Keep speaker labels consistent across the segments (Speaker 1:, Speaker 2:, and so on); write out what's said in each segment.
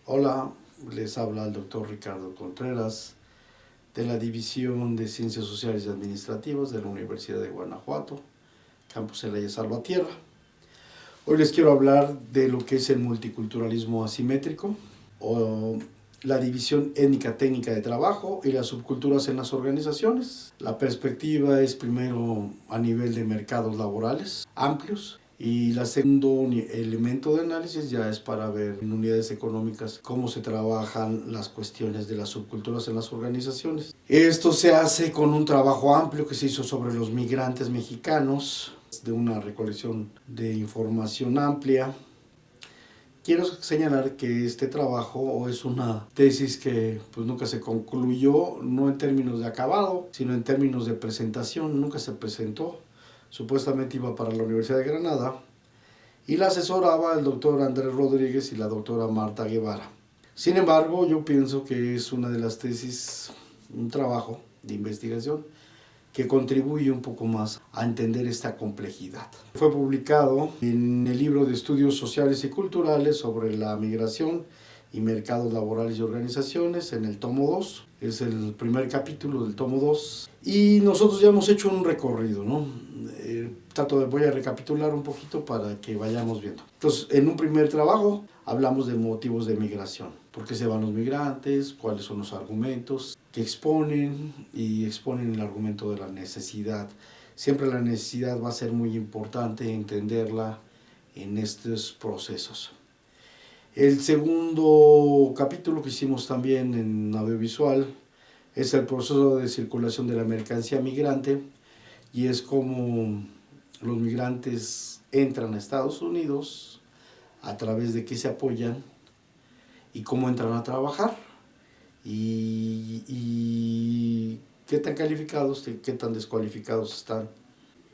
Speaker 1: Hola, les habla el doctor Ricardo Contreras de la División de Ciencias Sociales y Administrativas de la Universidad de Guanajuato, Campus Celaya Salvatierra. Hoy les quiero hablar de lo que es el multiculturalismo asimétrico o la división étnica-técnica de trabajo y las subculturas en las organizaciones. La perspectiva es primero a nivel de mercados laborales amplios y el segundo elemento de análisis ya es para ver en unidades económicas cómo se trabajan las cuestiones de las subculturas en las organizaciones. Esto se hace con un trabajo amplio que se hizo sobre los migrantes mexicanos, de una recolección de información amplia. Quiero señalar que este trabajo es una tesis que pues nunca se concluyó, no en términos de acabado, sino en términos de presentación, nunca se presentó. Supuestamente iba para la Universidad de Granada y la asesoraba el doctor Andrés Rodríguez y la doctora Marta Guevara. Sin embargo, yo pienso que es una de las tesis, un trabajo de investigación que contribuye un poco más a entender esta complejidad. Fue publicado en el libro de Estudios Sociales y Culturales sobre la migración y mercados laborales y organizaciones en el tomo 2. Es el primer capítulo del tomo 2. Y nosotros ya hemos hecho un recorrido, ¿no? Voy a recapitular un poquito para que vayamos viendo. Entonces, en un primer trabajo hablamos de motivos de migración. ¿Por qué se van los migrantes? ¿Cuáles son los argumentos que exponen? Y exponen el argumento de la necesidad. Siempre la necesidad va a ser muy importante entenderla en estos procesos. El segundo capítulo que hicimos también en audiovisual es el proceso de circulación de la mercancía migrante y es como los migrantes entran a Estados Unidos, a través de qué se apoyan y cómo entran a trabajar y qué tan calificados, qué tan descualificados están.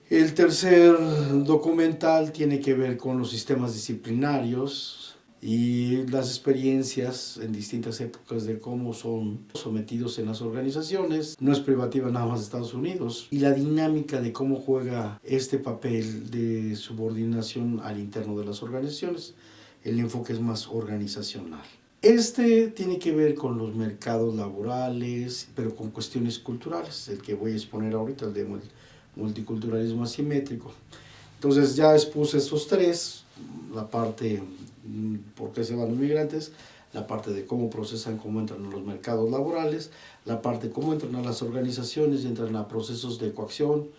Speaker 1: El tercer documental tiene que ver con los sistemas disciplinarios y las experiencias en distintas épocas de cómo son sometidos en las organizaciones. No es privativa nada más de Estados Unidos. Y la dinámica de cómo juega este papel de subordinación al interno de las organizaciones. El enfoque es más organizacional. Este tiene que ver con los mercados laborales, pero con cuestiones culturales. El que voy a exponer ahorita, el de multiculturalismo asimétrico. Entonces ya expuse estos tres, la parte por qué se van los migrantes, la parte de cómo procesan, cómo entran en los mercados laborales, la parte de cómo entran a las organizaciones y entran a procesos de coerción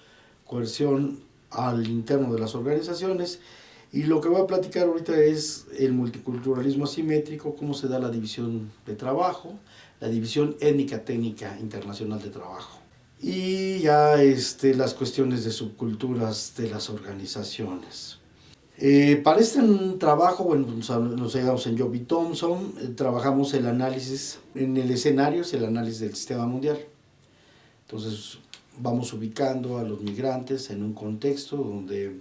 Speaker 1: al interno de las organizaciones. Y lo que voy a platicar ahorita es el multiculturalismo asimétrico, cómo se da la división de trabajo, la división étnica-técnica internacional de trabajo. Y ya las cuestiones de subculturas de las organizaciones. Para este trabajo, bueno, nos llegamos en Job y Thompson, trabajamos el análisis en el escenario, es el análisis del sistema mundial. Entonces vamos ubicando a los migrantes en un contexto donde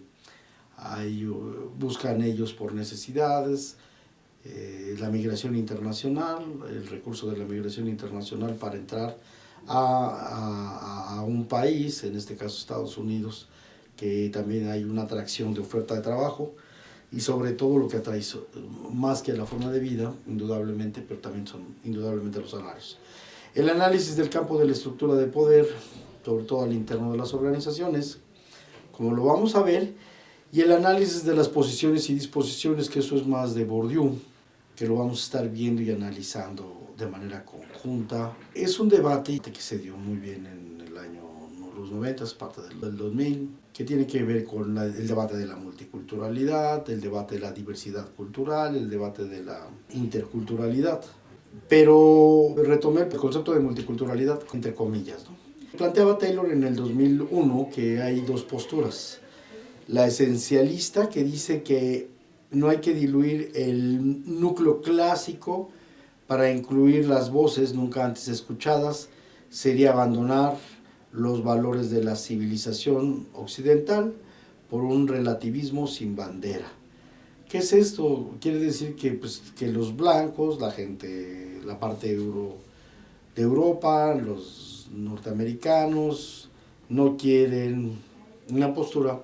Speaker 1: buscan ellos por necesidades, la migración internacional, el recurso de la migración internacional para entrar a un país, en este caso Estados Unidos, que también hay una atracción de oferta de trabajo y sobre todo lo que atrae más que la forma de vida, indudablemente, pero también son indudablemente los salarios. El análisis del campo de la estructura de poder, sobre todo al interno de las organizaciones, como lo vamos a ver, y el análisis de las posiciones y disposiciones, que eso es más de Bourdieu, que lo vamos a estar viendo y analizando de manera conjunta. Es un debate que se dio muy bien en el año los 90, parte del 2000, que tiene que ver con el debate de la multiculturalidad, el debate de la diversidad cultural, el debate de la interculturalidad. Pero retomé el concepto de multiculturalidad entre comillas, ¿no? Planteaba Taylor en el 2001 que hay dos posturas. La esencialista, que dice que no hay que diluir el núcleo clásico para incluir las voces nunca antes escuchadas, sería abandonar los valores de la civilización occidental por un relativismo sin bandera. ¿Qué es esto? Quiere decir que los blancos, la gente, la parte de Europa, los norteamericanos, no quieren una postura,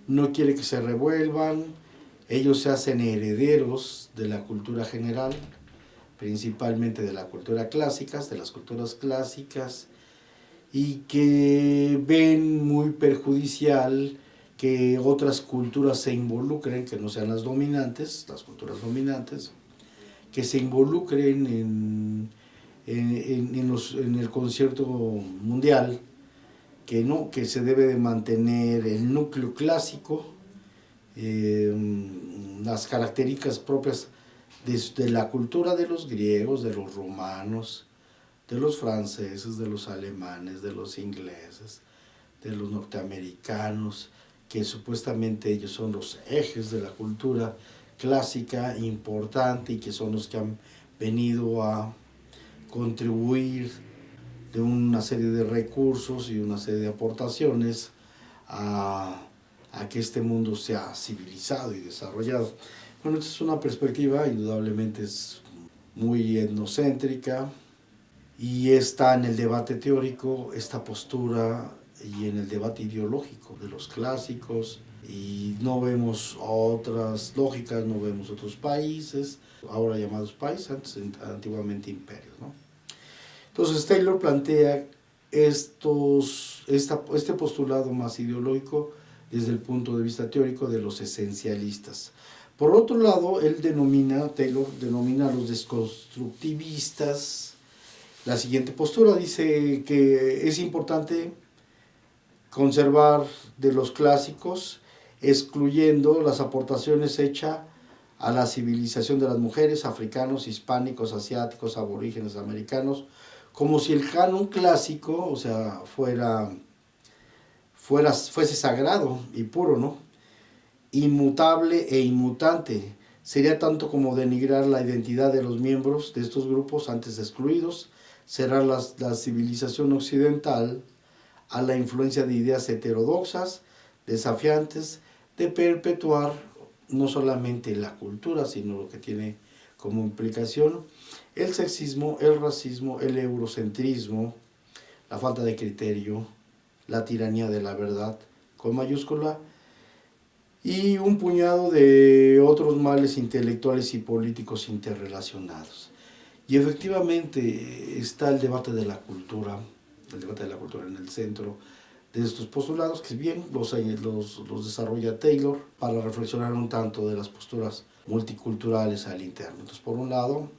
Speaker 1: no quiere que se revuelvan, ellos se hacen herederos de la cultura general, principalmente de la cultura clásica, de las culturas clásicas, y que ven muy perjudicial que otras culturas se involucren, que no sean las dominantes, las culturas dominantes, que se involucren en el concierto mundial, que no, que se debe de mantener el núcleo clásico, las características propias de la cultura de los griegos, de los romanos, de los franceses, de los alemanes, de los ingleses, de los norteamericanos, que supuestamente ellos son los ejes de la cultura clásica importante y que son los que han venido a contribuir de una serie de recursos y una serie de aportaciones a que este mundo sea civilizado y desarrollado. Bueno, esta es una perspectiva, indudablemente es muy etnocéntrica, y está en el debate teórico esta postura y en el debate ideológico de los clásicos, y no vemos otras lógicas, no vemos otros países, ahora llamados países, antiguamente imperios, ¿no? Entonces Taylor plantea este postulado más ideológico desde el punto de vista teórico de los esencialistas. Por otro lado, Taylor denomina a los desconstructivistas la siguiente postura. Dice que es importante conservar de los clásicos, excluyendo las aportaciones hechas a la civilización de las mujeres, africanos, hispánicos, asiáticos, aborígenes, americanos, como si el canon clásico, o sea, fuese sagrado y puro, ¿no? Inmutable e inmutante. Sería tanto como denigrar la identidad de los miembros de estos grupos antes excluidos, cerrar la civilización occidental a la influencia de ideas heterodoxas, desafiantes, de perpetuar no solamente la cultura, sino lo que tiene como implicación el sexismo, el racismo, el eurocentrismo, la falta de criterio, la tiranía de la verdad, con mayúscula, y un puñado de otros males intelectuales y políticos interrelacionados. Y efectivamente está el debate de la cultura en el centro de estos postulados, que bien los desarrolla Taylor para reflexionar un tanto de las posturas multiculturales al interno. Entonces, por un lado,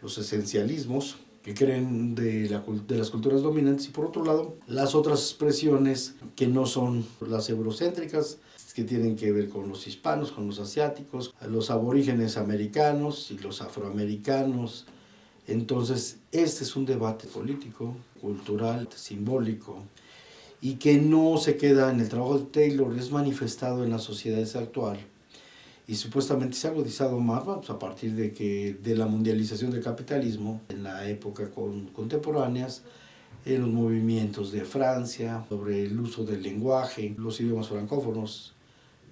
Speaker 1: los esencialismos, que creen de las culturas dominantes, y por otro lado, las otras expresiones que no son las eurocéntricas, que tienen que ver con los hispanos, con los asiáticos, los aborígenes americanos y los afroamericanos. Entonces, este es un debate político, cultural, simbólico, y que no se queda en el trabajo de Taylor, es manifestado en las sociedades actual, y supuestamente se ha agudizado más, pues, a partir de la mundialización del capitalismo en la época contemporáneas, en los movimientos de Francia sobre el uso del lenguaje, los idiomas francófonos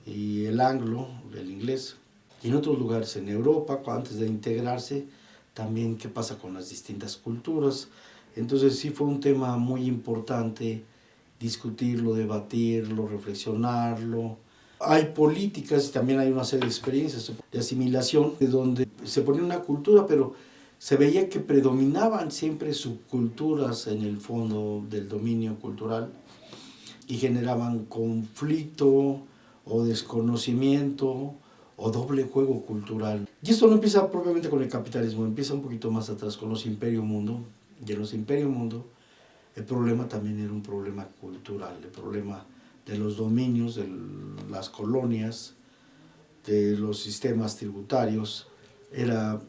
Speaker 1: y el anglo, el inglés, y en otros lugares en Europa, antes de integrarse, también qué pasa con las distintas culturas. Entonces sí fue un tema muy importante discutirlo, debatirlo, reflexionarlo. Hay políticas y también hay una serie de experiencias de asimilación, de donde se ponía una cultura, pero se veía que predominaban siempre subculturas en el fondo del dominio cultural y generaban conflicto o desconocimiento o doble juego cultural. Y esto no empieza propiamente con el capitalismo, empieza un poquito más atrás con los Imperio Mundo. Y en los Imperio Mundo el problema también era un problema cultural, el problema de los dominios, de las colonias, de los sistemas tributarios, era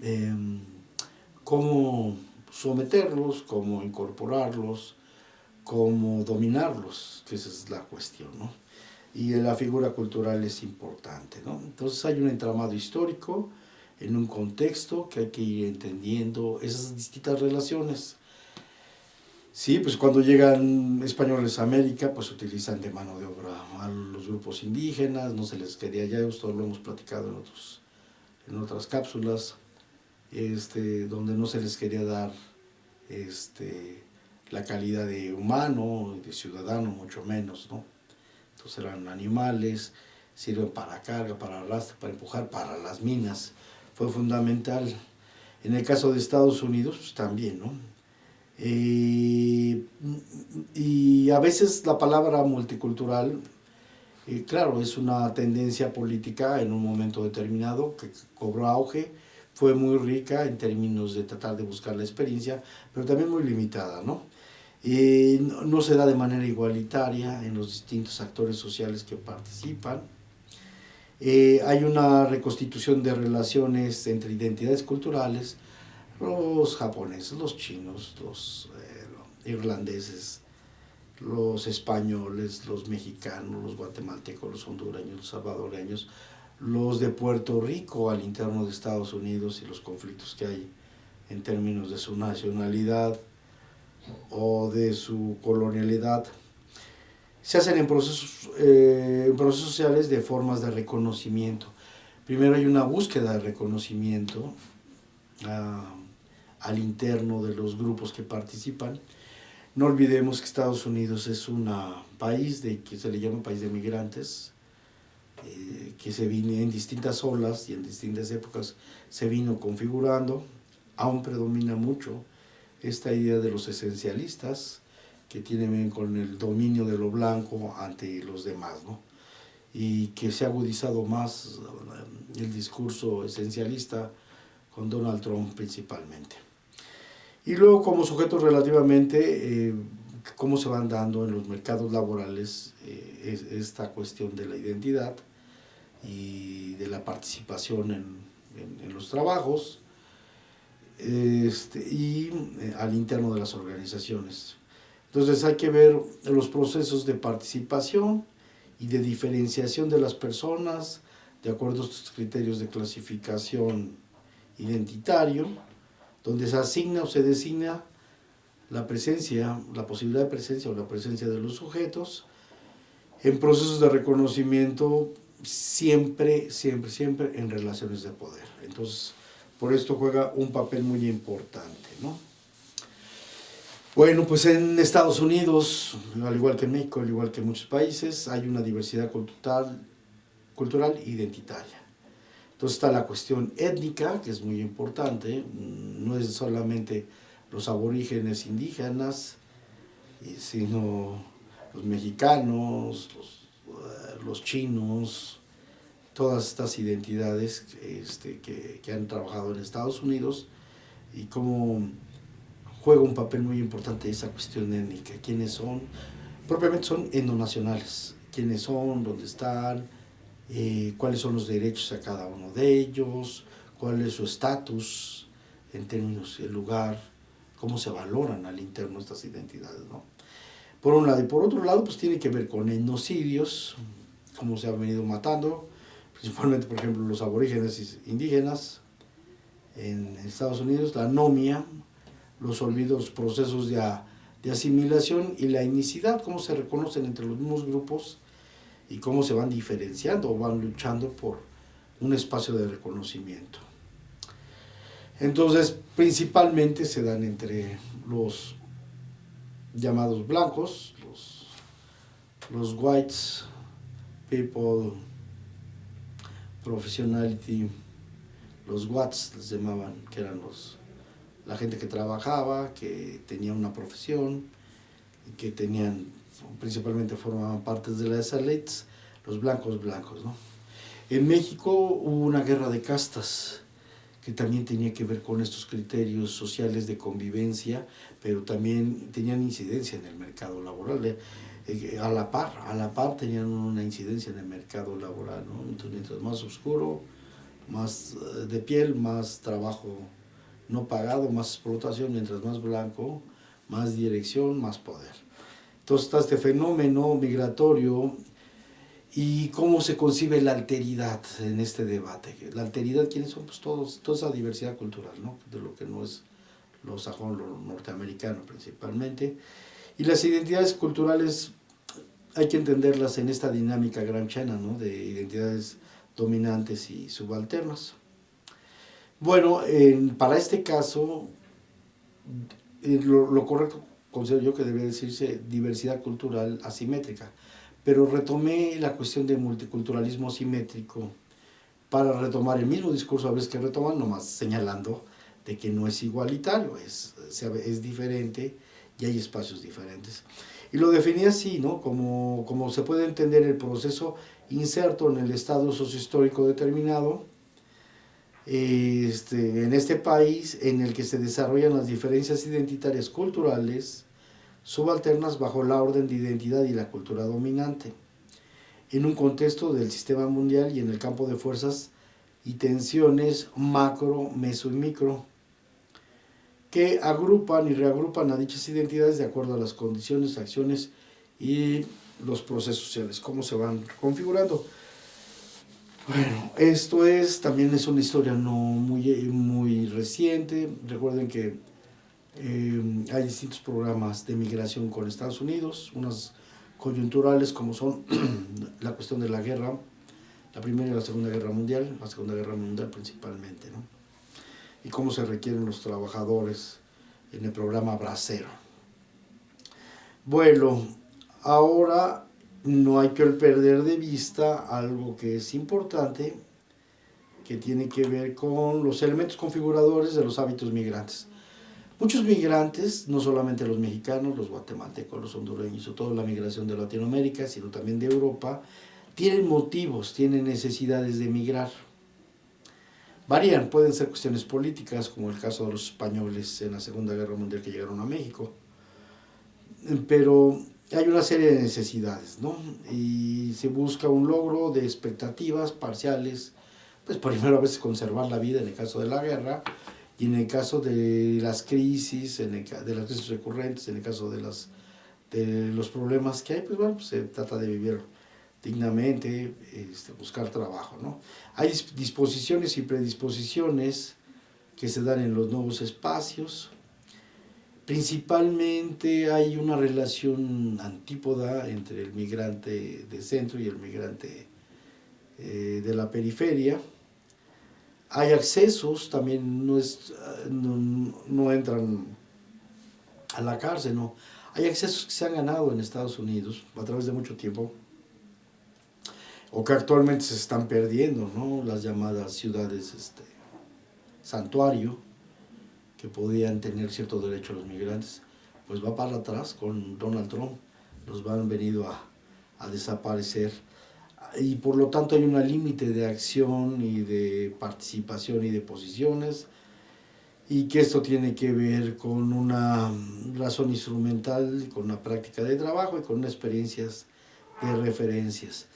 Speaker 1: cómo someterlos, cómo incorporarlos, cómo dominarlos, que esa es la cuestión, ¿no? Y la figura cultural es importante, ¿no? Entonces hay un entramado histórico en un contexto que hay que ir entendiendo esas distintas relaciones. Sí, pues cuando llegan españoles a América, pues utilizan de mano de obra a los grupos indígenas, no se les quería ya, esto lo hemos platicado en otras cápsulas, donde no se les quería dar la calidad de humano, de ciudadano, mucho menos, ¿no? Entonces eran animales, sirven para carga, para arrastre, para empujar, para las minas. Fue fundamental. En el caso de Estados Unidos, pues también, ¿no? Y a veces la palabra multicultural, claro, es una tendencia política en un momento determinado que cobró auge, fue muy rica en términos de tratar de buscar la experiencia, pero también muy limitada, ¿no? No se da de manera igualitaria en los distintos actores sociales que participan. Hay una reconstitución de relaciones entre identidades culturales, los japoneses, los chinos, los irlandeses, los españoles, los mexicanos, los guatemaltecos, los hondureños, los salvadoreños, los de Puerto Rico al interno de Estados Unidos y los conflictos que hay en términos de su nacionalidad o de su colonialidad, se hacen en procesos sociales de formas de reconocimiento. Primero hay una búsqueda de reconocimiento al interno de los grupos que participan. No olvidemos que Estados Unidos es un país que se le llama país de migrantes, que se vino en distintas olas y en distintas épocas se vino configurando. Aún predomina mucho esta idea de los esencialistas, que tienen con el dominio de lo blanco ante los demás, ¿no? Y que se ha agudizado más el discurso esencialista con Donald Trump principalmente. Y luego, como sujetos relativamente, cómo se van dando en los mercados laborales esta cuestión de la identidad y de la participación en los trabajos, y al interno de las organizaciones. Entonces hay que ver los procesos de participación y de diferenciación de las personas de acuerdo a estos criterios de clasificación identitario, donde se asigna o se designa la presencia, la posibilidad de presencia o la presencia de los sujetos en procesos de reconocimiento, siempre en relaciones de poder. Entonces, por esto juega un papel muy importante, ¿no? Bueno, pues en Estados Unidos, al igual que en México, al igual que en muchos países, hay una diversidad cultural e identitaria. Entonces está la cuestión étnica, que es muy importante, no es solamente los aborígenes indígenas, sino los mexicanos, los chinos, todas estas identidades que han trabajado en Estados Unidos, y cómo juega un papel muy importante esa cuestión étnica. ¿Quiénes son? Propiamente son etnonacionales. ¿Quiénes son? ¿Dónde están? ¿Cuáles son los derechos a cada uno de ellos? ¿Cuál es su estatus en términos del lugar? ¿Cómo se valoran al interno estas identidades, ¿no? Por un lado. Y por otro lado, pues tiene que ver con etnocidios, cómo se han venido matando, principalmente, por ejemplo, los aborígenes indígenas en Estados Unidos, la anomia, los olvidos, procesos de asimilación y la etnicidad, cómo se reconocen entre los mismos grupos y cómo se van diferenciando o van luchando por un espacio de reconocimiento. Entonces, principalmente se dan entre los llamados blancos, los whites people, professionality, los WATs les llamaban, que eran la gente que trabajaba, que tenía una profesión, que tenían, principalmente formaban parte de las élites, los blancos, ¿no? En México hubo una guerra de castas que también tenía que ver con estos criterios sociales de convivencia, pero también tenían incidencia en el mercado laboral. A la par tenían una incidencia en el mercado laboral, ¿no? Entonces, mientras más oscuro, más de piel, más trabajo no pagado, más explotación; mientras más blanco, más dirección, más poder. Entonces está este fenómeno migratorio. ¿Y cómo se concibe la alteridad en este debate? La alteridad, ¿quiénes son? Pues toda esa diversidad cultural, ¿no? De lo que no es lo sajón, lo norteamericano principalmente. Y las identidades culturales hay que entenderlas en esta dinámica gramsciana, ¿no? De identidades dominantes y subalternas. Bueno, para este caso, lo correcto considero yo que debería decirse diversidad cultural asimétrica, pero retomé la cuestión de multiculturalismo simétrico para retomar el mismo discurso a veces que retoman, nomás señalando de que no es igualitario, es diferente y hay espacios diferentes. Y lo definí así, ¿no? Como se puede entender el proceso inserto en el estado sociohistórico determinado, en este país en el que se desarrollan las diferencias identitarias culturales subalternas bajo la orden de identidad y la cultura dominante, en un contexto del sistema mundial y en el campo de fuerzas y tensiones macro, meso y micro, que agrupan y reagrupan a dichas identidades de acuerdo a las condiciones, acciones y los procesos sociales, cómo se van configurando. Bueno, también es una historia no muy reciente. Recuerden que hay distintos programas de migración con Estados Unidos, unas coyunturales como son la cuestión de la guerra, la Primera y la Segunda Guerra Mundial, la Segunda Guerra Mundial principalmente, ¿no? Y cómo se requieren los trabajadores en el programa Bracero. Bueno, ahora no hay que perder de vista algo que es importante, que tiene que ver con los elementos configuradores de los hábitos migrantes. Muchos migrantes, no solamente los mexicanos, los guatemaltecos, los hondureños o toda la migración de Latinoamérica, sino también de Europa, tienen motivos, tienen necesidades de migrar. Varían, pueden ser cuestiones políticas, como el caso de los españoles en la Segunda Guerra Mundial que llegaron a México, pero hay una serie de necesidades, ¿no? Y se busca un logro de expectativas parciales, pues primero a veces conservar la vida en el caso de la guerra, y en el caso de las crisis, de las crisis recurrentes, en el caso de los problemas que hay, pues bueno, pues se trata de vivir dignamente, buscar trabajo, ¿no? Hay disposiciones y predisposiciones que se dan en los nuevos espacios. Principalmente hay una relación antípoda entre el migrante de centro y el migrante de la periferia. Hay accesos, también no entran a la cárcel, no. Hay accesos que se han ganado en Estados Unidos a través de mucho tiempo, o que actualmente se están perdiendo, ¿no? Las llamadas ciudades santuario, que podían tener cierto derecho a los migrantes, pues va para atrás con Donald Trump, los han venido a desaparecer. Y por lo tanto hay un límite de acción y de participación y de posiciones, y que esto tiene que ver con una razón instrumental, con una práctica de trabajo y con unas experiencias de referencias.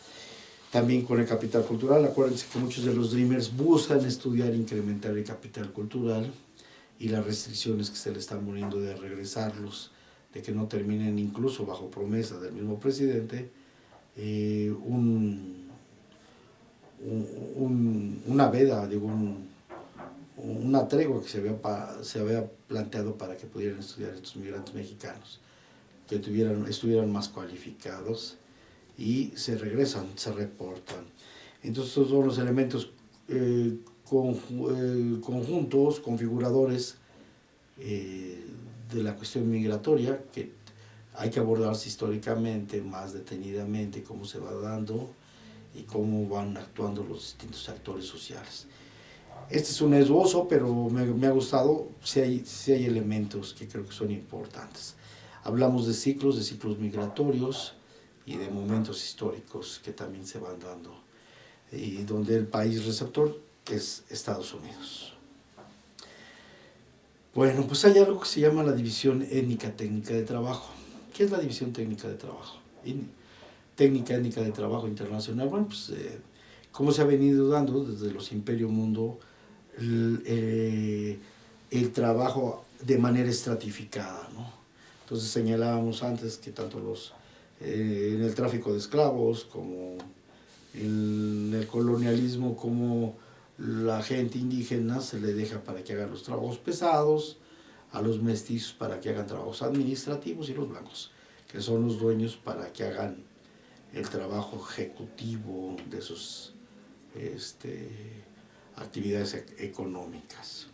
Speaker 1: También con el capital cultural. Acuérdense que muchos de los Dreamers buscan estudiar e incrementar el capital cultural, y las restricciones que se le están poniendo de regresarlos, de que no terminen incluso bajo promesa del mismo presidente, una veda, una tregua que se había planteado para que pudieran estudiar estos migrantes mexicanos, que estuvieran más cualificados, y se regresan, se reportan. Entonces estos son los elementos conjuntos, configuradores de la cuestión migratoria, que hay que abordarse históricamente, más detenidamente, cómo se va dando y cómo van actuando los distintos actores sociales. Este es un esbozo, pero me ha gustado, si hay elementos que creo que son importantes. Hablamos de ciclos migratorios y de momentos históricos que también se van dando, y donde el país receptor es Estados Unidos. Bueno, pues hay algo que se llama la división étnica técnica de trabajo. ¿Qué es la división técnica de trabajo? Técnica étnica de trabajo internacional. Bueno, pues cómo se ha venido dando desde los Imperio Mundo el trabajo de manera estratificada, ¿no? Entonces señalábamos antes que tanto en el tráfico de esclavos, como en el colonialismo, como la gente indígena se le deja para que hagan los trabajos pesados, a los mestizos para que hagan trabajos administrativos, y los blancos, que son los dueños, para que hagan el trabajo ejecutivo de sus actividades económicas.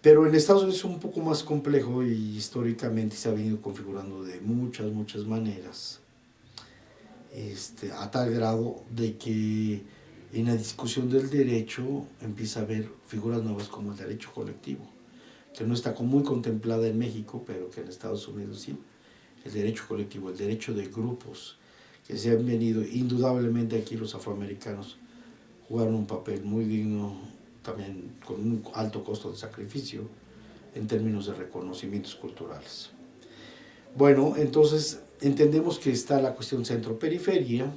Speaker 1: Pero en Estados Unidos es un poco más complejo y históricamente se ha venido configurando de muchas maneras, a tal grado de que en la discusión del derecho empieza a haber figuras nuevas como el derecho colectivo, que no está muy contemplada en México, pero que en Estados Unidos sí. El derecho colectivo, el derecho de grupos, que se han venido, indudablemente aquí los afroamericanos jugaron un papel muy digno, también con un alto costo de sacrificio en términos de reconocimientos culturales. Bueno, entonces entendemos que está la cuestión centro-periferia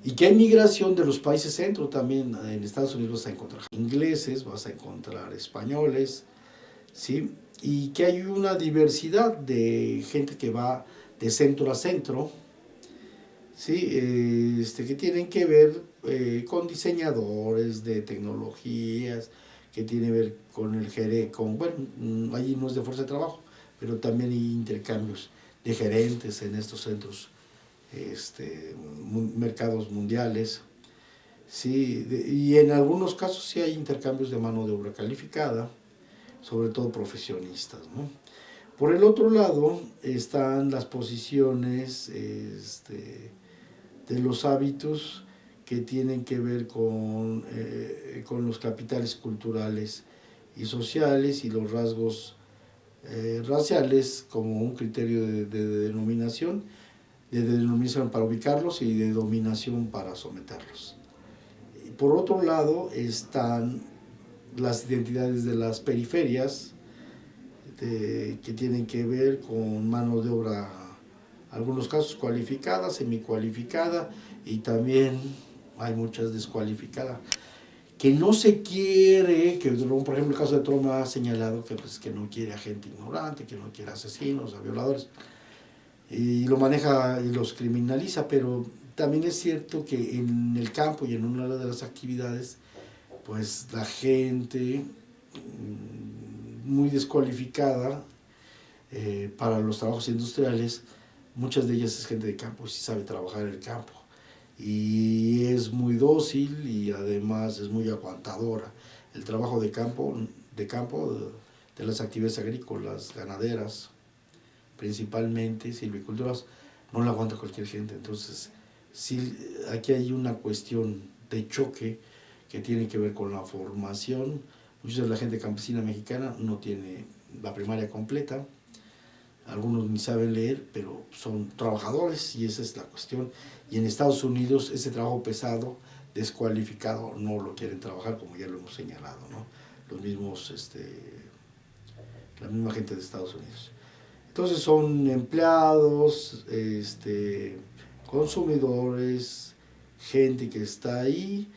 Speaker 1: y que hay migración de los países centro también. En Estados Unidos vas a encontrar ingleses, vas a encontrar españoles, ¿sí? Y que hay una diversidad de gente que va de centro a centro, ¿sí? Que tienen que ver con diseñadores de tecnologías, que tiene que ver con el bueno, allí no es de fuerza de trabajo, pero también hay intercambios de gerentes en estos centros, mercados mundiales, ¿sí? Y en algunos casos sí hay intercambios de mano de obra calificada, sobre todo profesionistas, ¿no? Por el otro lado están las posiciones de los hábitos que tienen que ver con los capitales culturales y sociales y los rasgos raciales como un criterio de denominación para ubicarlos y de dominación para someterlos. Por otro lado están las identidades de las periferias, que tienen que ver con mano de obra, algunos casos cualificada, semicualificada, y también hay muchas descualificadas, que no se quiere, que por ejemplo el caso de Trump ha señalado que, pues, que no quiere a gente ignorante, que no quiere asesinos, a violadores, y lo maneja y los criminaliza, pero también es cierto que en el campo y en una de las actividades, pues la gente muy descualificada para los trabajos industriales, muchas de ellas es gente de campo, sí sabe trabajar en el campo y es muy dócil y además es muy aguantadora. El trabajo de campo de las actividades agrícolas, ganaderas, principalmente silviculturas, no la aguanta cualquier gente. Entonces, sí, aquí hay una cuestión de choque que tiene que ver con la formación. Mucha de la gente campesina mexicana no tiene la primaria completa, algunos ni saben leer, pero son trabajadores y esa es la cuestión. Y en Estados Unidos ese trabajo pesado, descualificado, no lo quieren trabajar, como ya lo hemos señalado, ¿no? Los mismos, la misma gente de Estados Unidos. Entonces son empleados, consumidores, gente que está ahí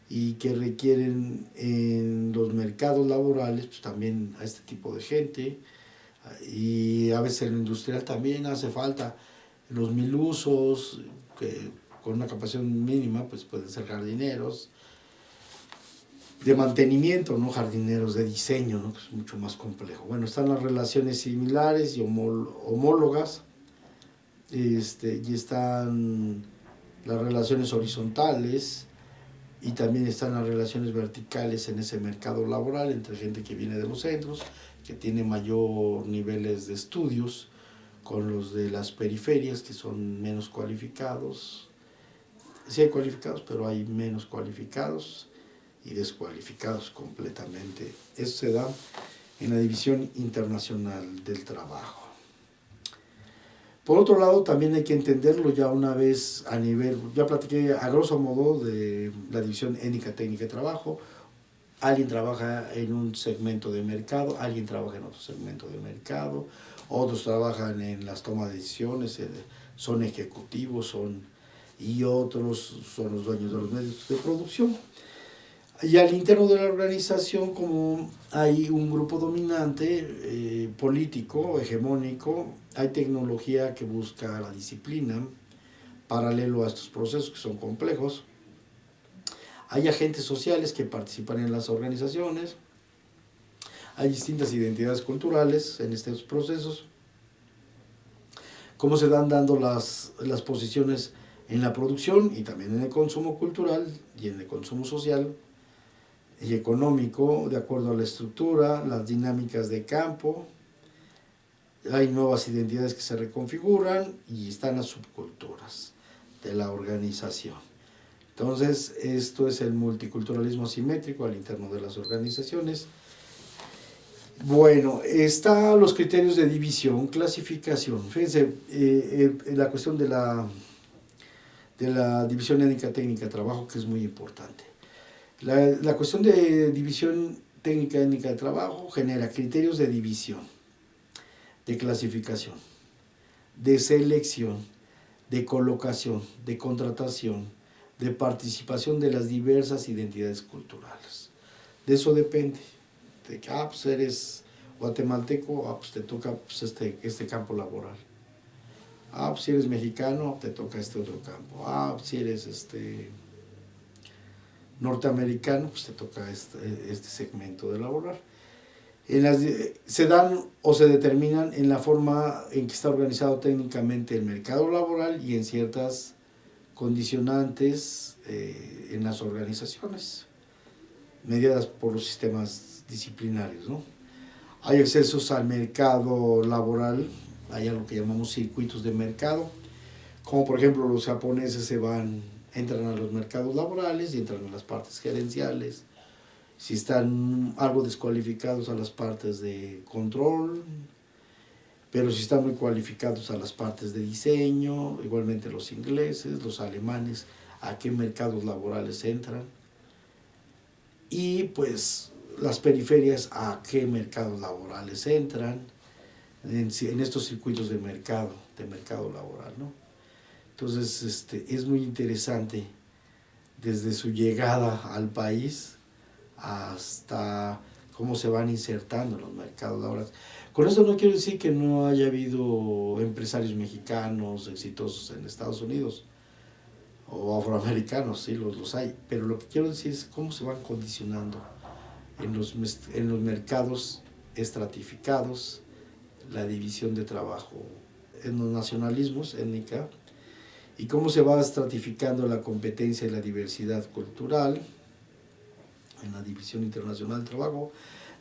Speaker 1: y que requieren en los mercados laborales, pues también a este tipo de gente. Y a veces en lo industrial también hace falta los milusos, que con una capacidad mínima pues pueden ser jardineros de mantenimiento, no jardineros de diseño, ¿no? Que es mucho más complejo. Bueno, están las relaciones similares y homólogas, y están las relaciones horizontales y también están las relaciones verticales en ese mercado laboral entre gente que viene de los centros, que tiene mayor niveles de estudios, con los de las periferias que son menos cualificados. Sí hay cualificados, pero hay menos cualificados y descualificados completamente. Eso se da en la División Internacional del Trabajo. Por otro lado, también hay que entenderlo ya una vez a nivel, ya platiqué a grosso modo de la división étnica, técnica de trabajo. Alguien trabaja en un segmento de mercado, alguien trabaja en otro segmento de mercado, otros trabajan en las tomas de decisiones, son ejecutivos, y otros son los dueños de los medios de producción. Y al interno de la organización, como hay un grupo dominante, político, hegemónico, hay tecnología que busca la disciplina, paralelo a estos procesos que son complejos. Hay agentes sociales que participan en las organizaciones, hay distintas identidades culturales en estos procesos. Cómo se dan dando las posiciones en la producción y también en el consumo cultural y en el consumo social. y económico, de acuerdo a la estructura, las dinámicas de campo. Hay nuevas identidades que se reconfiguran y están las subculturas de la organización. Entonces, esto es el multiculturalismo asimétrico al interno de las organizaciones. Bueno, están los criterios de división, clasificación. Fíjense, la cuestión de la división étnica técnica de trabajo, que es muy importante. La cuestión de división técnica étnica de trabajo genera criterios de división, de clasificación, de selección, de colocación, de contratación, de participación de las diversas identidades culturales. De eso depende. De que, pues eres guatemalteco, pues te toca pues, este campo laboral. Pues si eres mexicano, te toca este otro campo. Pues si eres norteamericano, pues te toca este segmento de laboral. Se dan o se determinan en la forma en que está organizado técnicamente el mercado laboral y en ciertas condicionantes en las organizaciones, mediadas por los sistemas disciplinarios, ¿no? Hay accesos al mercado laboral, hay algo que llamamos circuitos de mercado, como por ejemplo los japoneses entran a los mercados laborales y entran a las partes gerenciales. Si están algo descualificados a las partes de control, pero si están muy cualificados a las partes de diseño, igualmente los ingleses, los alemanes, a qué mercados laborales entran, y pues las periferias a qué mercados laborales entran en estos circuitos de mercado laboral, ¿no? Entonces es muy interesante desde su llegada al país hasta cómo se van insertando en los mercados laborales. Con esto no quiero decir que no haya habido empresarios mexicanos exitosos en Estados Unidos o afroamericanos, sí los hay, pero lo que quiero decir es cómo se van condicionando en los mercados estratificados, la división de trabajo en los nacionalismos étnica, y cómo se va estratificando la competencia y la diversidad cultural en la división internacional del trabajo,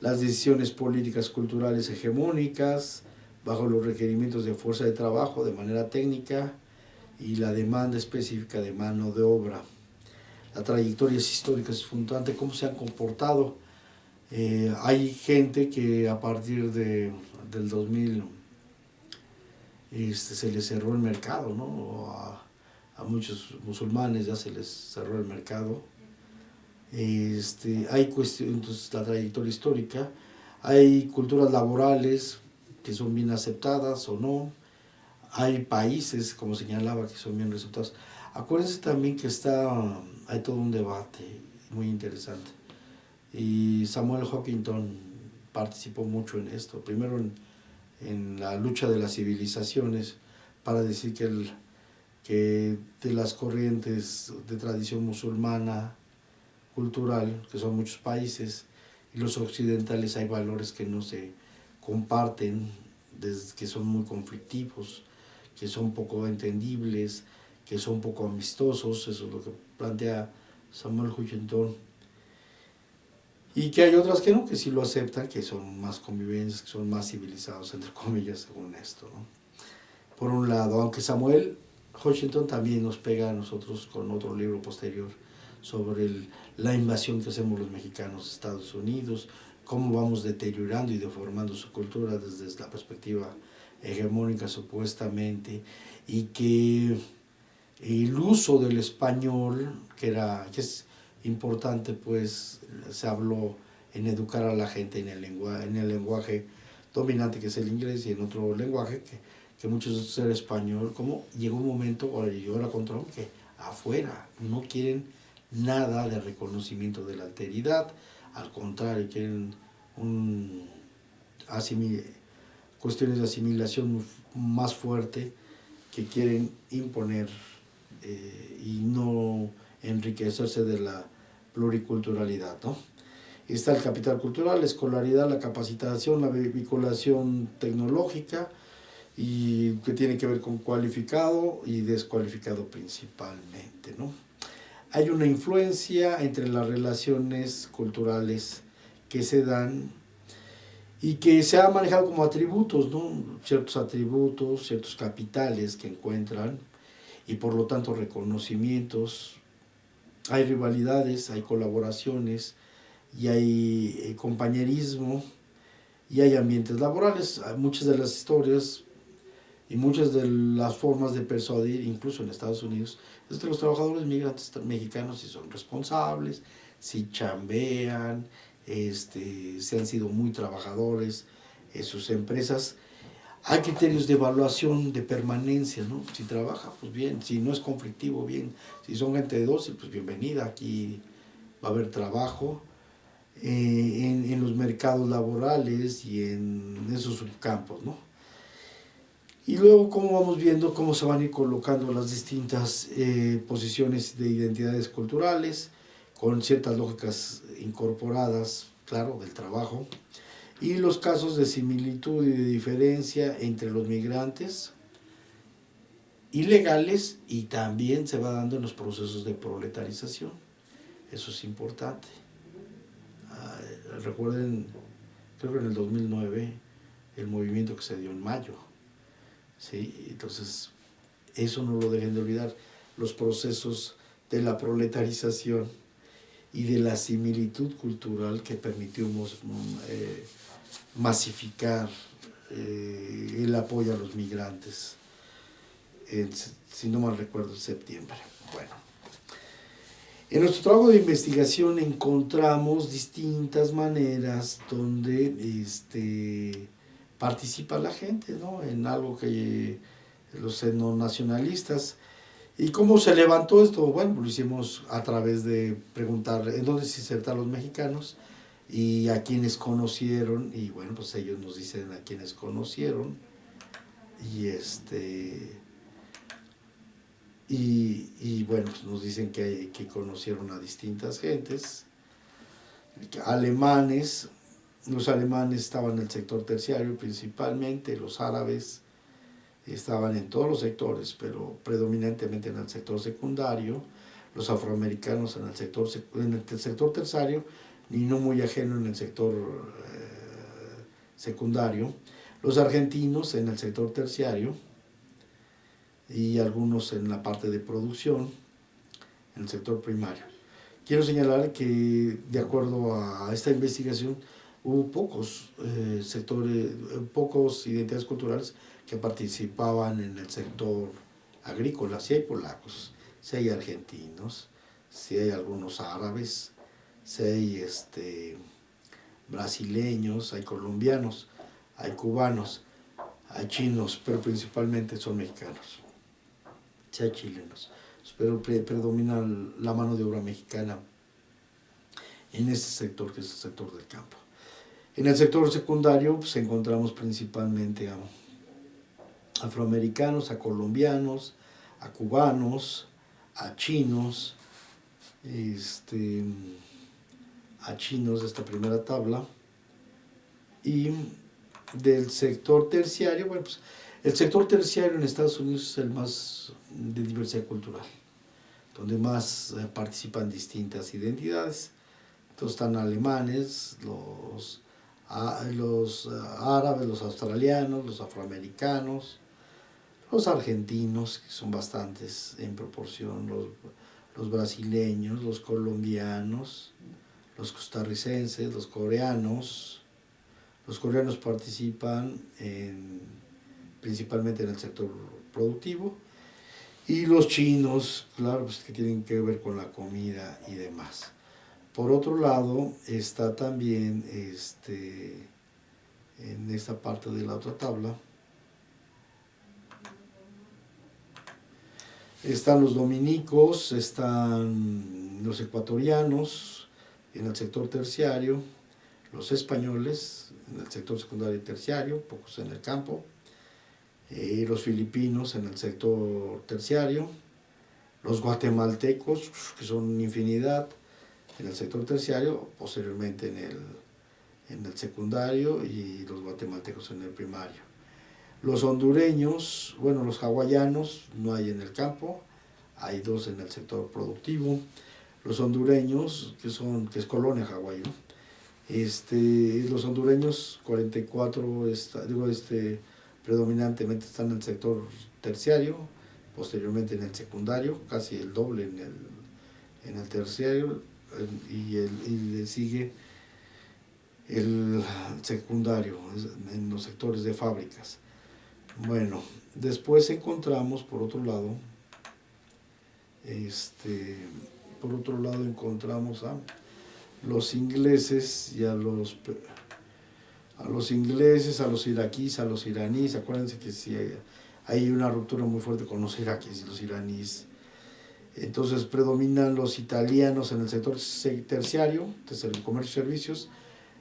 Speaker 1: las decisiones políticas culturales hegemónicas bajo los requerimientos de fuerza de trabajo de manera técnica y la demanda específica de mano de obra. La trayectoria histórica es fundante, cómo se han comportado. Hay gente que a partir del 2000 se les cerró el mercado, ¿no? A muchos musulmanes ya se les cerró el mercado. Hay cuestiones, entonces, la trayectoria histórica, hay culturas laborales que son bien aceptadas o no, hay países, como señalaba, que son bien aceptados. Acuérdense también que hay todo un debate muy interesante, y Samuel Huntington participó mucho en esto, primero en la lucha de las civilizaciones, para decir que de las corrientes de tradición musulmana cultural, que son muchos países, y los occidentales, hay valores que no se comparten, que son muy conflictivos, que son poco entendibles, que son poco amistosos. Eso es lo que plantea Samuel Huntington. Y que hay otras que no, que sí lo aceptan, que son más convivencias, que son más civilizados, entre comillas, según esto, ¿no? Por un lado, aunque Samuel Huntington también nos pega a nosotros con otro libro posterior sobre la invasión que hacemos los mexicanos a Estados Unidos, cómo vamos deteriorando y deformando su cultura desde la perspectiva hegemónica supuestamente, y que el uso del español, que es importante, pues se habló en educar a la gente en el lenguaje dominante, que es el inglés, y en otro lenguaje que muchos ser español, como llegó un momento, ahora llegó la control, que afuera no quieren nada de reconocimiento de la alteridad, al contrario, quieren cuestiones de asimilación más fuerte, que quieren imponer y no enriquecerse de la pluriculturalidad, ¿no? Está el capital cultural, la escolaridad, la capacitación, la vinculación tecnológica, y que tiene que ver con cualificado y descualificado principalmente, ¿no? hay una influencia entre las relaciones culturales que se dan y que se ha manejado como atributos, ¿no? Ciertos atributos, ciertos capitales que encuentran y por lo tanto reconocimientos. Hay rivalidades, hay colaboraciones y hay compañerismo y hay ambientes laborales. Muchas de las historias y muchas de las formas de persuadir, incluso en Estados Unidos, es que los trabajadores migrantes mexicanos si son responsables, si chambean, si han sido muy trabajadores en sus empresas. Hay criterios de evaluación, de permanencia, ¿no? Si trabaja, pues bien, si no es conflictivo, bien, si son gente de 12, pues bienvenida, aquí va a haber trabajo. En los mercados laborales y en esos subcampos, ¿no? Y luego cómo vamos viendo cómo se van a ir colocando las distintas posiciones de identidades culturales, con ciertas lógicas incorporadas, claro, del trabajo, y los casos de similitud y de diferencia entre los migrantes ilegales y también se va dando en los procesos de proletarización. Eso es importante. Recuerden, creo que en el 2009, el movimiento que se dio en mayo, ¿sí? Entonces, eso no lo dejen de olvidar, los procesos de la proletarización y de la similitud cultural que permitió masificar el apoyo a los migrantes, si no mal recuerdo, en septiembre. Bueno, en nuestro trabajo de investigación encontramos distintas maneras donde participa la gente, ¿no? En algo que los etnonacionalistas. ¿Y cómo se levantó esto? Bueno, lo hicimos a través de preguntar en dónde se insertan los mexicanos y a quienes conocieron, y bueno, pues ellos nos dicen a quienes conocieron, y bueno, pues nos dicen que conocieron a distintas gentes, alemanes. Los alemanes estaban en el sector terciario principalmente, los árabes estaban en todos los sectores, pero predominantemente en el sector secundario, los afroamericanos en el sector terciario, y no muy ajeno en el sector secundario, los argentinos en el sector terciario y algunos en la parte de producción, en el sector primario. Quiero señalar que de acuerdo a esta investigación hubo pocos pocos identidades culturales que participaban en el sector agrícola. Sí hay polacos, sí hay argentinos, sí hay algunos árabes, sí hay brasileños, hay colombianos, hay cubanos, hay chinos, pero principalmente son mexicanos. Sí hay chilenos, pero predomina la mano de obra mexicana en este sector, que es el sector del campo. En el sector secundario pues, encontramos principalmente a afroamericanos, a colombianos, a cubanos, a chinos, a chinos de esta primera tabla. Y del sector terciario, bueno, pues el sector terciario en Estados Unidos es el más de diversidad cultural, donde más participan distintas identidades. Entonces están alemanes, los árabes, los australianos, los afroamericanos, los argentinos, que son bastantes en proporción, los brasileños, los colombianos, los costarricenses, los coreanos. Los coreanos participan principalmente en el sector productivo, y los chinos, claro, pues, que tienen que ver con la comida y demás. Por otro lado, está también en esta parte de la otra tabla, están los dominicos, están los ecuatorianos en el sector terciario, los españoles en el sector secundario y terciario, pocos en el campo, los filipinos en el sector terciario, los guatemaltecos, que son infinidad, en el sector terciario, posteriormente en el secundario, y los guatemaltecos en el primario. Los hondureños, bueno, los hawaianos no hay en el campo, hay 2 en el sector productivo. Los hondureños, que es colonia Hawái, ¿no? Los hondureños, 44, predominantemente están en el sector terciario, posteriormente en el secundario, casi el doble en el terciario, y le sigue el secundario en los sectores de fábricas. Bueno, después encontramos por otro lado encontramos a los ingleses y a los ingleses, a los iraquíes, a los iraníes. Acuérdense que sí hay una ruptura muy fuerte con los iraquíes y los iraníes. Entonces predominan los italianos en el sector terciario, desde el comercio y servicios,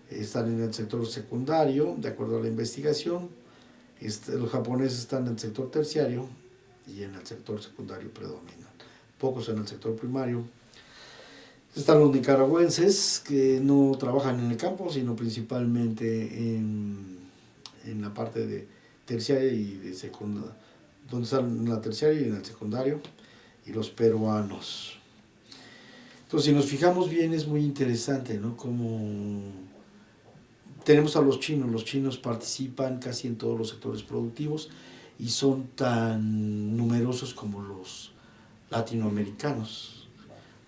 Speaker 1: están en el sector secundario, de acuerdo a la investigación. Los japoneses están en el sector terciario y en el sector secundario predominan. Pocos en el sector primario. Están los nicaragüenses, que no trabajan en el campo, sino principalmente en la parte de terciaria y de secundaria, donde están en la terciaria y en el secundario, y los peruanos. Entonces, si nos fijamos bien, es muy interesante, ¿no? Como tenemos a los chinos participan casi en todos los sectores productivos y son tan numerosos como los latinoamericanos,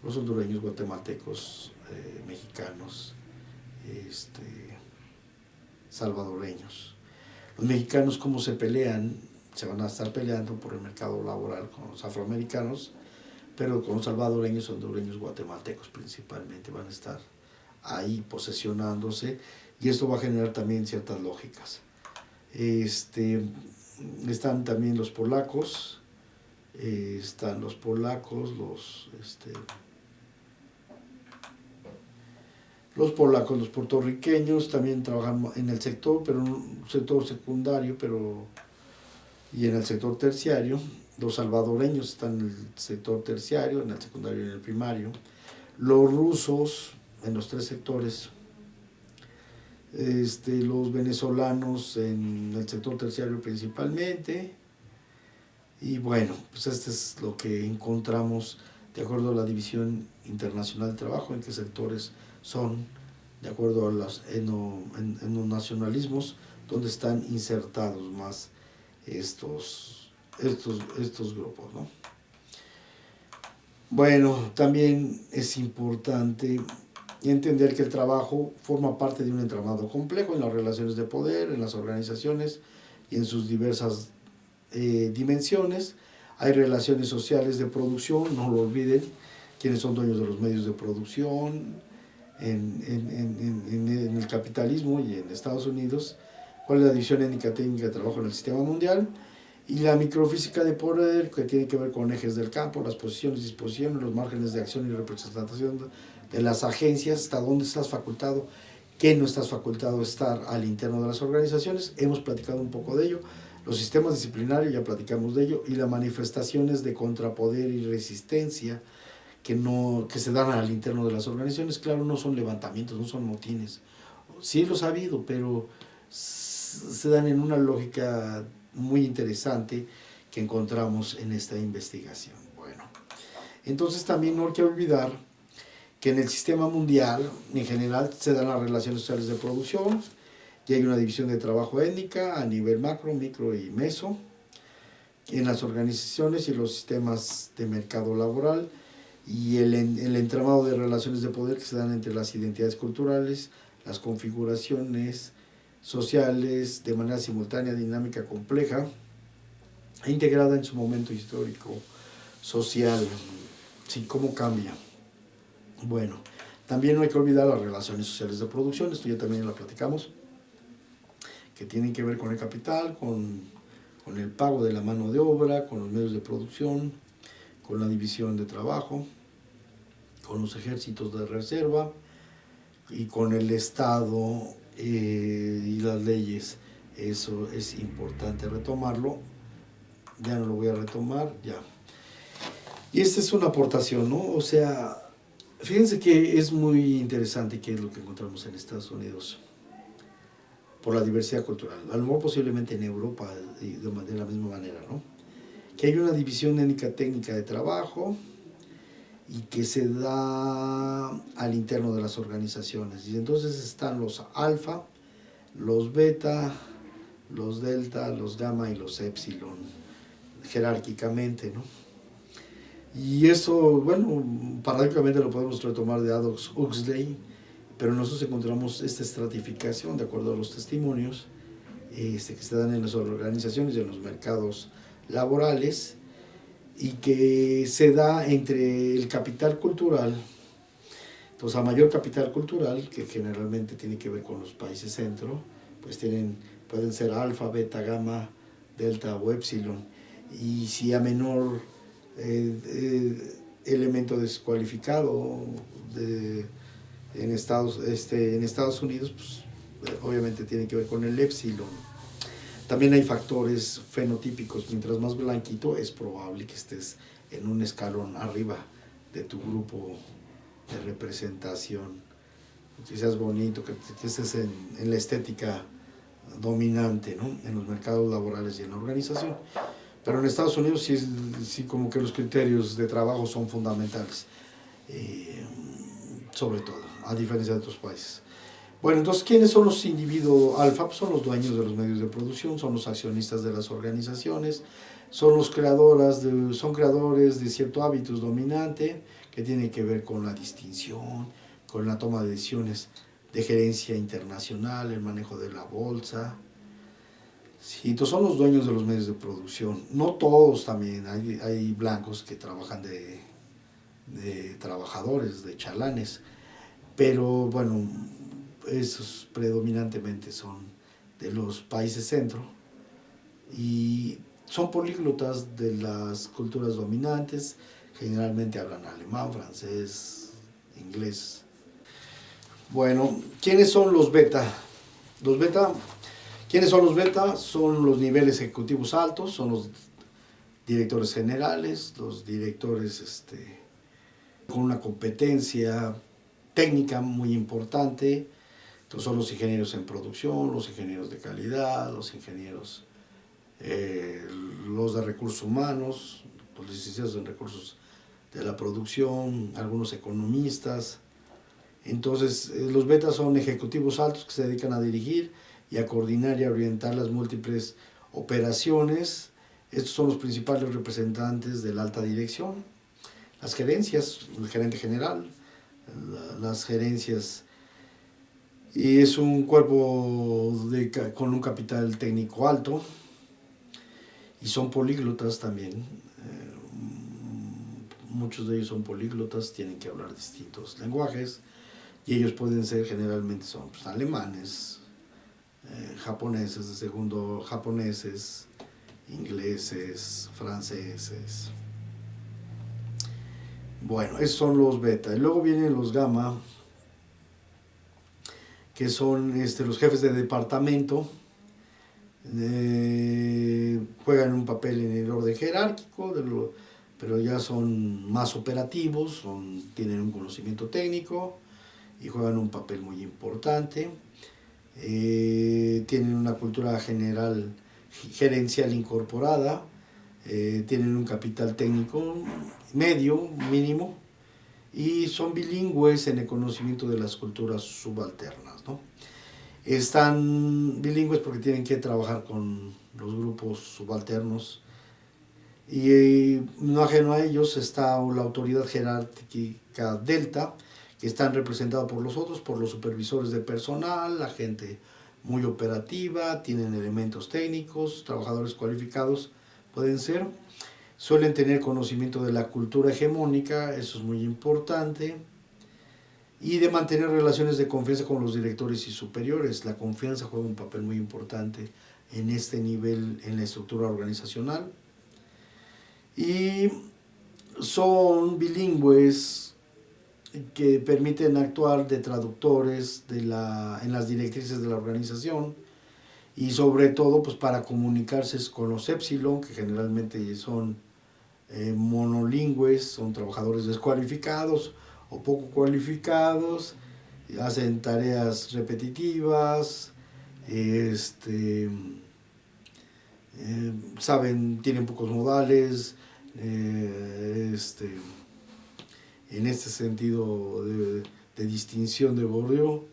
Speaker 1: los hondureños, guatemaltecos, mexicanos, salvadoreños. Los mexicanos, ¿cómo se pelean? Se van a estar peleando por el mercado laboral con los afroamericanos, pero con los salvadoreños, hondureños, guatemaltecos principalmente van a estar ahí posesionándose, y esto va a generar también ciertas lógicas. Están también los polacos, los polacos, los puertorriqueños también trabajan en el sector, pero en un sector secundario, y en el sector terciario. Los salvadoreños están en el sector terciario, en el secundario y en el primario. Los rusos en los 3 sectores. Los venezolanos en el sector terciario principalmente. Y bueno, pues es lo que encontramos de acuerdo a la División Internacional de Trabajo, en qué sectores son, de acuerdo a los nacionalismos, donde están insertados más estos grupos, ¿no? Bueno, también es importante entender que el trabajo forma parte de un entramado complejo en las relaciones de poder, en las organizaciones y en sus diversas dimensiones. Hay relaciones sociales de producción, no lo olviden, quienes son dueños de los medios de producción en el capitalismo y en Estados Unidos, cuál es la división étnica técnica de trabajo en el sistema mundial, y la microfísica de poder, que tiene que ver con ejes del campo, las posiciones, disposiciones, los márgenes de acción y representación de las agencias, hasta dónde estás facultado, qué no estás facultado a estar al interno de las organizaciones. Hemos platicado un poco de ello. Los sistemas disciplinarios, ya platicamos de ello, y las manifestaciones de contrapoder y resistencia que se dan al interno de las organizaciones. Claro, no son levantamientos, no son motines. Sí los ha habido, pero se dan en una lógica muy interesante que encontramos en esta investigación. Bueno, entonces también no hay que olvidar que en el sistema mundial, en general, se dan las relaciones sociales de producción, y hay una división de trabajo étnica a nivel macro, micro y meso, en las organizaciones y los sistemas de mercado laboral, y el entramado de relaciones de poder que se dan entre las identidades culturales, las configuraciones sociales de manera simultánea, dinámica, compleja e integrada en su momento histórico, social. Sí, cómo cambia. Bueno, también no hay que olvidar las relaciones sociales de producción, esto ya también lo platicamos, que tienen que ver con el capital, con el pago de la mano de obra, con los medios de producción, con la división de trabajo, con los ejércitos de reserva y con el Estado y las leyes. Eso es importante retomarlo. Ya no lo voy a retomar, ya. Y esta es una aportación, ¿no? O sea, fíjense que es muy interesante qué es lo que encontramos en Estados Unidos por la diversidad cultural. A lo mejor posiblemente en Europa de la misma manera, ¿no? que hay una división técnica de trabajo y que se da al interno de las organizaciones. Y entonces están los alfa, los beta, los delta, los gamma y los epsilon, jerárquicamente, ¿no? Y eso, bueno, paradójicamente lo podemos retomar de Aldous Huxley, pero nosotros encontramos esta estratificación, de acuerdo a los testimonios, que se dan en las organizaciones y en los mercados laborales, y que se da entre el capital cultural. Entonces, a mayor capital cultural, que generalmente tiene que ver con los países centro, pues pueden ser alfa, beta, gamma, delta o epsilon. Y si a menor elemento descualificado en Estados Unidos, pues obviamente tiene que ver con el epsilon. También hay factores fenotípicos. Mientras más blanquito, es probable que estés en un escalón arriba de tu grupo de representación, que seas bonito, que estés en la estética dominante, ¿no? En los mercados laborales y en la organización. Pero en Estados Unidos sí como que los criterios de trabajo son fundamentales, sobre todo, a diferencia de otros países. Bueno, entonces, ¿quiénes son los individuos alfa? Pues son los dueños de los medios de producción, son los accionistas de las organizaciones, son creadores de cierto hábitos dominante que tiene que ver con la distinción, con la toma de decisiones de gerencia internacional, el manejo de la bolsa. Sí, entonces son los dueños de los medios de producción. No todos también, hay blancos que trabajan de trabajadores, de chalanes, pero bueno, esos predominantemente son de los países centro y son políglotas de las culturas dominantes, generalmente hablan alemán, francés, inglés. Bueno, ¿quiénes son los beta? Los beta, ¿quiénes son los beta? Son los niveles ejecutivos altos, son los directores generales, los directores con una competencia técnica muy importante. Entonces son los ingenieros en producción, los ingenieros de calidad, los ingenieros, los de recursos humanos, los licenciados en recursos de la producción, algunos economistas. Entonces los betas son ejecutivos altos que se dedican a dirigir y a coordinar y a orientar las múltiples operaciones. Estos son los principales representantes de la alta dirección. Las gerencias, el gerente general, las gerencias, y es un cuerpo con un capital técnico alto, y son políglotas también. Muchos de ellos son políglotas, tienen que hablar distintos lenguajes, y ellos pueden ser, generalmente son alemanes, japoneses de segundo, japoneses, ingleses, franceses. Bueno, esos son los beta. Y luego vienen los gamma, que son los jefes de departamento. Juegan un papel en el orden jerárquico, pero ya son más operativos, tienen un conocimiento técnico y juegan un papel muy importante. Tienen una cultura general gerencial incorporada, tienen un capital técnico medio, mínimo, y son bilingües en el conocimiento de las culturas subalternas, ¿no? Están bilingües porque tienen que trabajar con los grupos subalternos, y no ajeno a ellos está la autoridad jerárquica delta, que están representados por los supervisores de personal, la gente muy operativa, tienen elementos técnicos, trabajadores cualificados pueden ser, suelen tener conocimiento de la cultura hegemónica, eso es muy importante, y de mantener relaciones de confianza con los directores y superiores. La confianza juega un papel muy importante en este nivel, en la estructura organizacional, y son bilingües que permiten actuar de traductores en las directrices de la organización, y sobre todo pues para comunicarse con los epsilon, que generalmente son monolingües, son trabajadores descualificados o poco cualificados, hacen tareas repetitivas, tienen pocos modales, en este sentido de distinción de Bourdieu,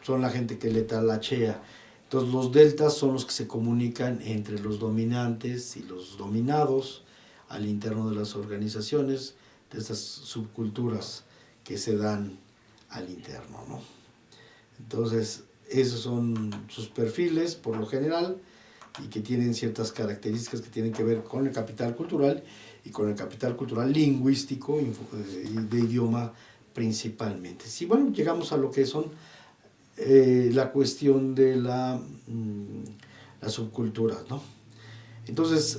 Speaker 1: son la gente que le talachea. Entonces los deltas son los que se comunican entre los dominantes y los dominados al interno de las organizaciones, de estas subculturas que se dan al interno, ¿no? Entonces, esos son sus perfiles, por lo general, y que tienen ciertas características que tienen que ver con el capital cultural y con el capital cultural lingüístico de idioma principalmente. Si bueno, llegamos a lo que son la cuestión de las subculturas, ¿no? Entonces,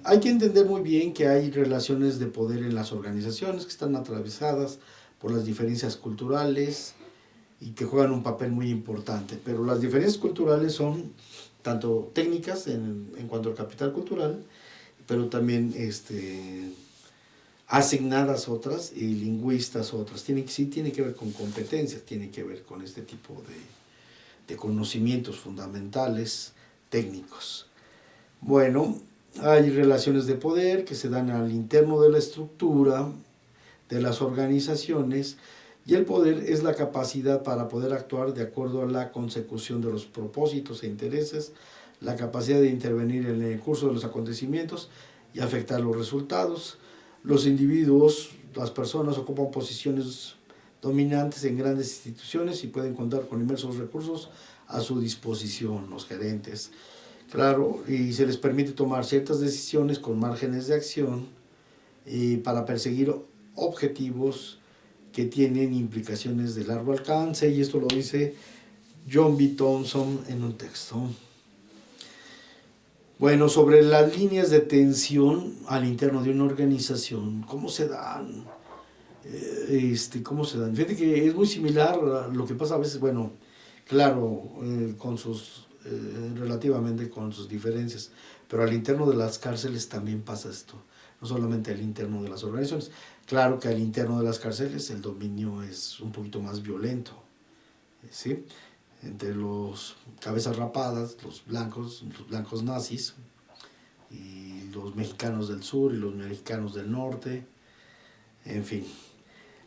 Speaker 1: hay que entender muy bien que hay relaciones de poder en las organizaciones que están atravesadas por las diferencias culturales y que juegan un papel muy importante, pero las diferencias culturales son tanto técnicas en cuanto al capital cultural, pero también asignadas otras y lingüistas otras. Tiene que ver con competencias, tiene que ver con este tipo de conocimientos fundamentales técnicos. Bueno, hay relaciones de poder que se dan al interno de la estructura de las organizaciones, y el poder es la capacidad para poder actuar de acuerdo a la consecución de los propósitos e intereses, la capacidad de intervenir en el curso de los acontecimientos y afectar los resultados. Los individuos, las personas ocupan posiciones dominantes en grandes instituciones y pueden contar con inmensos recursos a su disposición, los gerentes. Claro, y se les permite tomar ciertas decisiones con márgenes de acción para perseguir objetivos que tienen implicaciones de largo alcance, y esto lo dice John B. Thompson en un texto. Bueno, sobre las líneas de tensión al interno de una organización, ¿cómo se dan? ¿Cómo se dan? Fíjate que es muy similar a lo que pasa a veces, bueno, claro, con sus relativamente con sus diferencias, pero al interno de las cárceles también pasa esto, no solamente al interno de las organizaciones. Claro que al interno de las cárceles el dominio es un poquito más violento, ¿sí? Entre los cabezas rapadas, los blancos nazis, y los mexicanos del sur y los mexicanos del norte, en fin.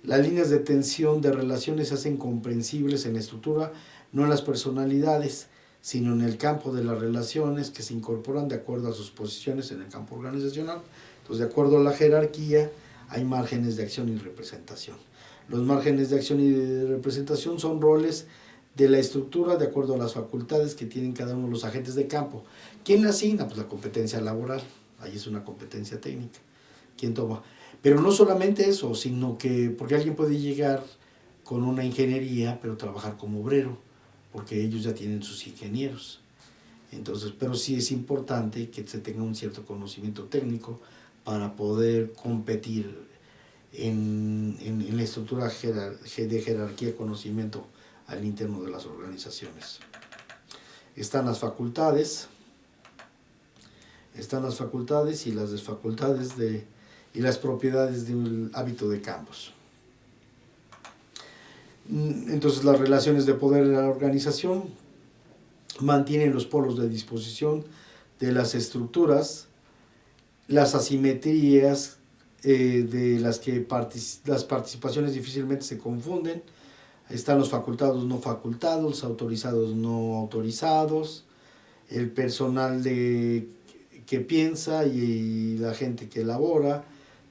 Speaker 1: Las líneas de tensión de relaciones se hacen comprensibles en la estructura, no en las personalidades, sino en el campo de las relaciones que se incorporan de acuerdo a sus posiciones en el campo organizacional. Entonces, de acuerdo a la jerarquía, hay márgenes de acción y representación. Los márgenes de acción y de representación son roles de la estructura de acuerdo a las facultades que tienen cada uno de los agentes de campo. ¿Quién la asigna? Pues la competencia laboral. Ahí es una competencia técnica. ¿Quién toma? Pero no solamente eso, sino que porque alguien puede llegar con una ingeniería, pero trabajar como obrero, porque ellos ya tienen sus ingenieros. Entonces, pero sí es importante que se tenga un cierto conocimiento técnico para poder competir en la estructura de jerarquía de conocimiento al interno de las organizaciones. Están las facultades y las desfacultades y las propiedades del hábito de campos. Entonces, las relaciones de poder en la organización mantienen los polos de disposición de las estructuras, las asimetrías de las que las participaciones difícilmente se confunden. Están los facultados no facultados, los autorizados no autorizados, el personal que piensa y la gente que elabora,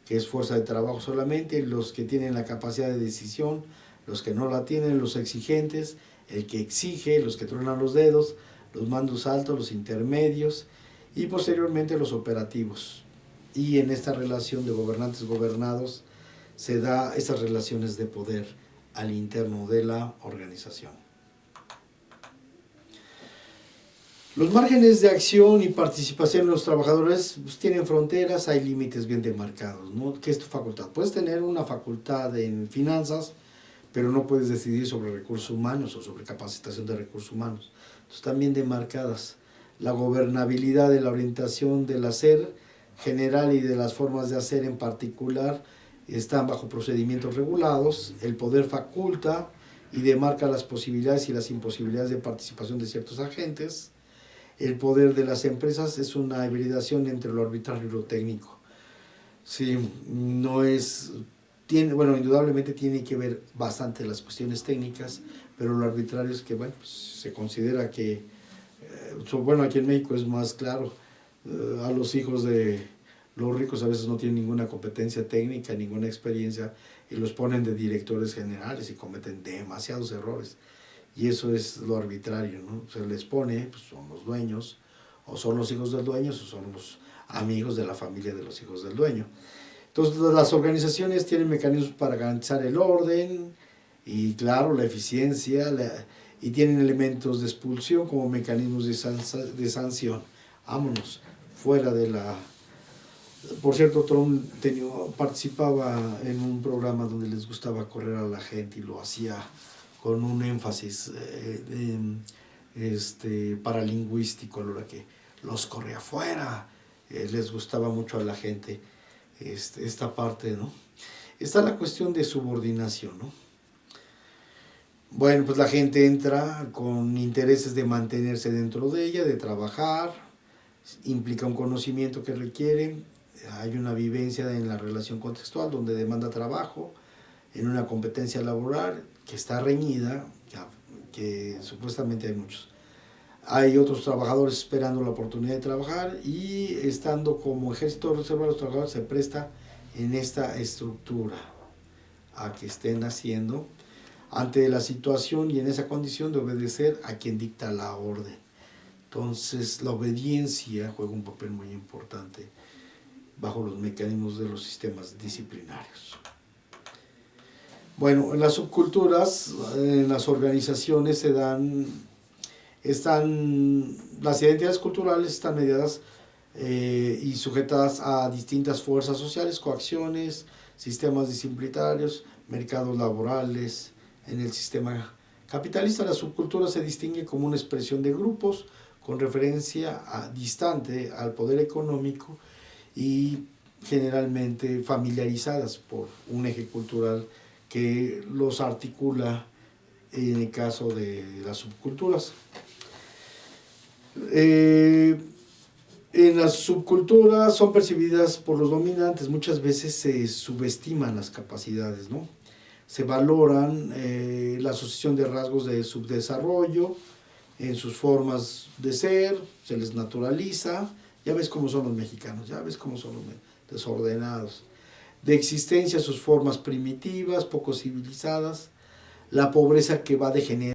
Speaker 1: que es fuerza de trabajo solamente, los que tienen la capacidad de decisión, los que no la tienen, los exigentes, el que exige, los que truenan los dedos, los mandos altos, los intermedios y posteriormente los operativos. Y en esta relación de gobernantes-gobernados se da estas relaciones de poder al interno de la organización. Los márgenes de acción y participación de los trabajadores pues, tienen fronteras, hay límites bien demarcados, ¿no? ¿Qué es tu facultad? Puedes tener una facultad en finanzas, pero no puedes decidir sobre recursos humanos o sobre capacitación de recursos humanos. Entonces, están bien demarcadas. La gobernabilidad de la orientación del hacer general y de las formas de hacer en particular están bajo procedimientos regulados. El poder faculta y demarca las posibilidades y las imposibilidades de participación de ciertos agentes. el poder de las empresas es una hibridación entre lo arbitrario y lo técnico. Sí, no es, bueno, indudablemente tiene que ver bastante las cuestiones técnicas, pero lo arbitrario es que, bueno, pues, se considera que, bueno, aquí en México es más claro, a los hijos de los ricos a veces no tienen ninguna competencia técnica, ninguna experiencia, y los ponen de directores generales y cometen demasiados errores. Y eso es lo arbitrario, ¿no? Se les pone, pues son los dueños, o son los hijos del dueño, o son los amigos de la familia de los hijos del dueño. Entonces las organizaciones tienen mecanismos para garantizar el orden y, claro, la eficiencia, y tienen elementos de expulsión como mecanismos de sanción. Vámonos, fuera de la... Por cierto, Trump participaba en un programa donde les gustaba correr a la gente y lo hacía con un énfasis paralingüístico, a la hora que los corría afuera. Les gustaba mucho a la gente esta parte, ¿no? Está la cuestión de subordinación, ¿no? Bueno, pues la gente entra con intereses de mantenerse dentro de ella, de trabajar, implica un conocimiento que requiere, hay una vivencia en la relación contextual donde demanda trabajo, en una competencia laboral que está reñida, que supuestamente hay muchos. Hay otros trabajadores esperando la oportunidad de trabajar y estando como ejército de reserva, los trabajadores se presta en esta estructura a que estén haciendo ante la situación y en esa condición de obedecer a quien dicta la orden. Entonces la obediencia juega un papel muy importante bajo los mecanismos de los sistemas disciplinarios. Bueno, en las subculturas, en las organizaciones las identidades culturales están mediadas y sujetadas a distintas fuerzas sociales, coacciones, sistemas disciplinarios, mercados laborales. En el sistema capitalista, la subcultura se distingue como una expresión de grupos con referencia distante al poder económico y generalmente familiarizadas por un eje cultural que los articula en el caso de las subculturas. En las subculturas son percibidas por los dominantes, muchas veces se subestiman las capacidades, ¿no? Se valoran la asociación de rasgos de subdesarrollo en sus formas de ser, se les naturaliza, ya ves cómo son los mexicanos, ya ves cómo son los desordenados, de existencia sus formas primitivas, poco civilizadas, la pobreza que va degenerando